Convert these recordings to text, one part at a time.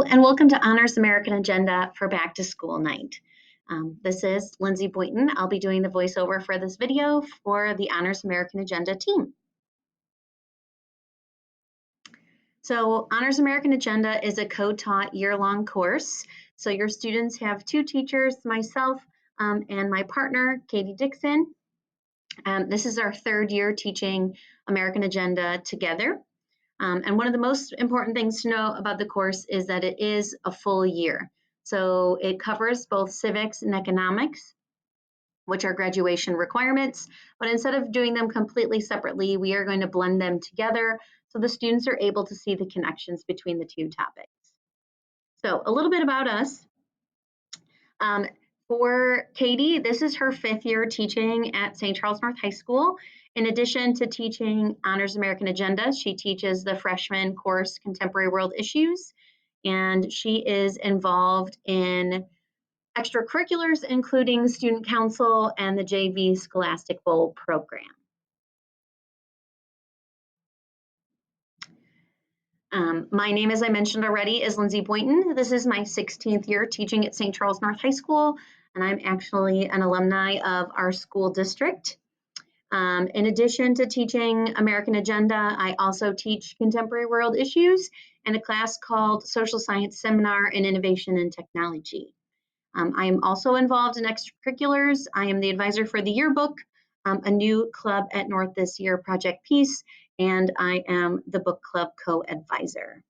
and welcome to Honors American Agenda for Back to School Night. This is Lindsay Boynton. I'll be doing the voiceover for this video for the Honors American Agenda team. So Honors American Agenda is a co-taught year-long course. So your students have two teachers, myself and my partner, Katie Dixon. This is our third year teaching American Agenda together. And one of the most important things to know about the course is that it is a full year. So it covers both civics and economics, which are graduation requirements, but instead of doing them completely separately, we are going to blend them together so the students are able to see the connections between the two topics. So a little bit about us. For Katie, this is her fifth year teaching at St. Charles North High School. In addition to teaching Honors American Agenda, she teaches the freshman course Contemporary World Issues, and she is involved in extracurriculars, including Student Council and the JV Scholastic Bowl program. My name, as I mentioned already, is Lindsay Boynton. This is my 16th year teaching at St. Charles North High School, and I'm actually an alumni of our school district. In addition to teaching American Agenda, I also teach Contemporary World Issues and a class called Social Science Seminar in Innovation and Technology. I am also involved in extracurriculars. I am the advisor for the yearbook, a new club at North this year, Project Peace, and I am the book club co-advisor.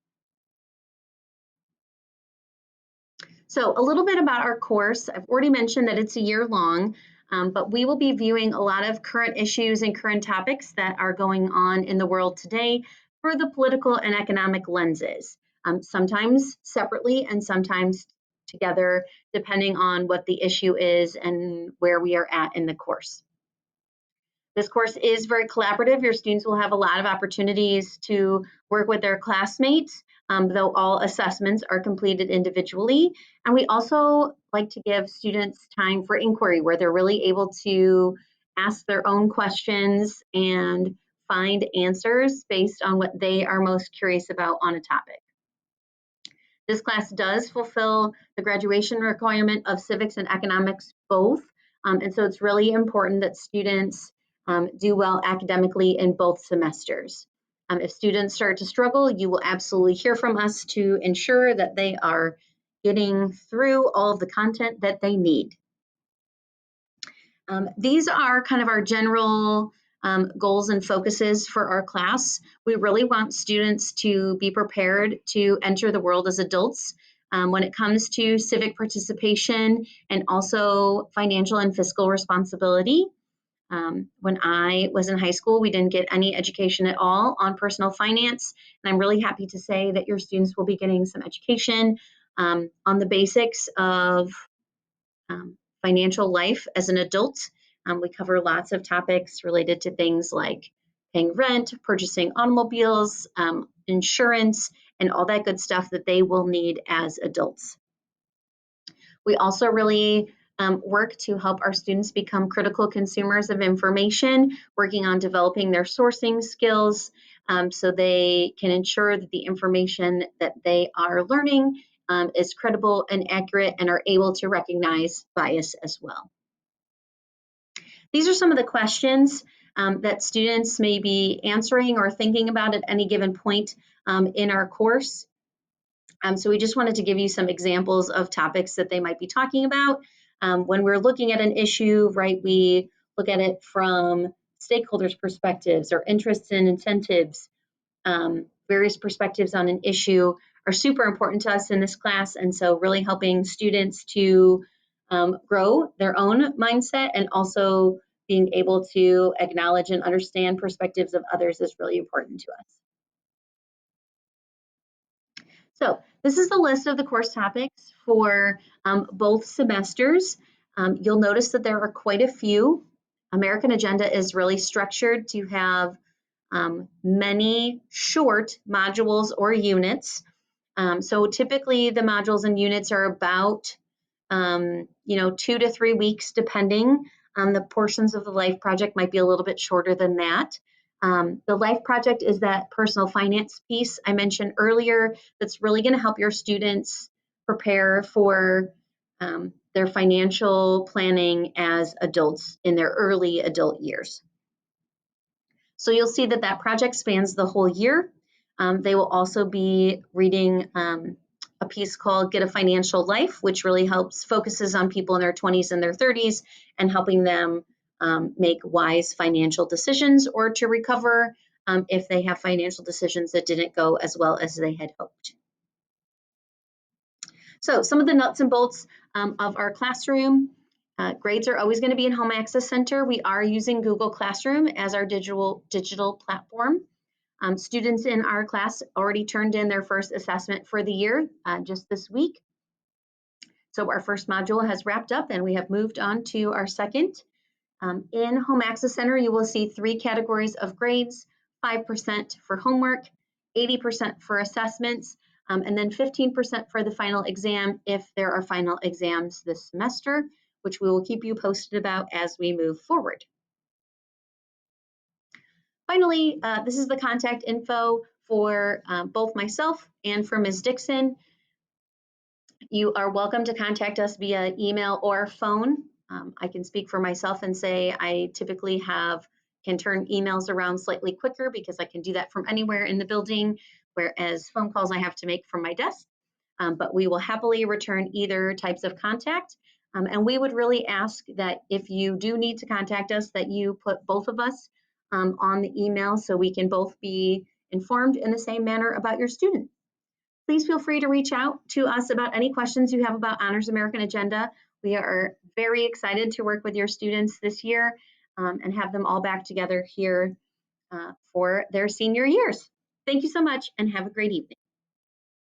So a little bit about our course. I've already mentioned that it's a year long, but we will be viewing a lot of current issues and current topics that are going on in the world today through the political and economic lenses, sometimes separately and sometimes together, depending on what the issue is and where we are at in the course. This course is very collaborative. Your students will have a lot of opportunities to work with their classmates, though all assessments are completed individually. And we also like to give students time for inquiry where they're really able to ask their own questions and find answers based on what they are most curious about on a topic. This class does fulfill the graduation requirement of civics and economics both. And so it's really important that students do well academically in both semesters. If students start to struggle, you will absolutely hear from us to ensure that they are getting through all of the content that they need. These are kind of our general goals and focuses for our class. We really want students to be prepared to enter the world as adults when it comes to civic participation and also financial and fiscal responsibility. When I was in high school, we didn't get any education at all on personal finance, and I'm really happy to say that your students will be getting some education on the basics of financial life as an adult. We cover lots of topics related to things like paying rent, purchasing automobiles, insurance, and all that good stuff that they will need as adults. We also really work to help our students become critical consumers of information, working on developing their sourcing skills so they can ensure that the information that they are learning is credible and accurate and are able to recognize bias as well. These are some of the questions that students may be answering or thinking about at any given point in our course. So we just wanted to give you some examples of topics that they might be talking about. When we're looking at an issue, right, we look at it from stakeholders' perspectives or interests and incentives. Various perspectives on an issue are super important to us in this class, and so really helping students to grow their own mindset and also being able to acknowledge and understand perspectives of others is really important to us. So this is the list of the course topics for both semesters. You'll notice that there are quite a few. American Agenda is really structured to have many short modules or units. So typically the modules and units are about 2 to 3 weeks, depending on the portions of the life project might be a little bit shorter than that. The life project is that personal finance piece I mentioned earlier that's really going to help your students prepare for their financial planning as adults in their early adult years. So you'll see that that project spans the whole year. They will also be reading a piece called Get a Financial Life, which really focuses on people in their 20s and their 30s and helping them make wise financial decisions or to recover if they have financial decisions that didn't go as well as they had hoped. So some of the nuts and bolts of our classroom. Grades are always going to be in Home Access Center. We are using Google Classroom as our digital platform. Students in our class already turned in their first assessment for the year just this week. So our first module has wrapped up and we have moved on to our second. In Home Access Center, you will see 3 categories of grades, 5% for homework, 80% for assessments, and then 15% for the final exam if there are final exams this semester, which we will keep you posted about as we move forward. Finally, this is the contact info for both myself and for Ms. Dickson. You are welcome to contact us via email or phone. I can speak for myself and say I typically can turn emails around slightly quicker because I can do that from anywhere in the building, whereas phone calls I have to make from my desk. But we will happily return either types of contact. And we would really ask that if you do need to contact us, that you put both of us on the email so we can both be informed in the same manner about your student. Please feel free to reach out to us about any questions you have about Honors American Agenda. We are very excited to work with your students this year and have them all back together here for their senior years. Thank you so much and have a great evening.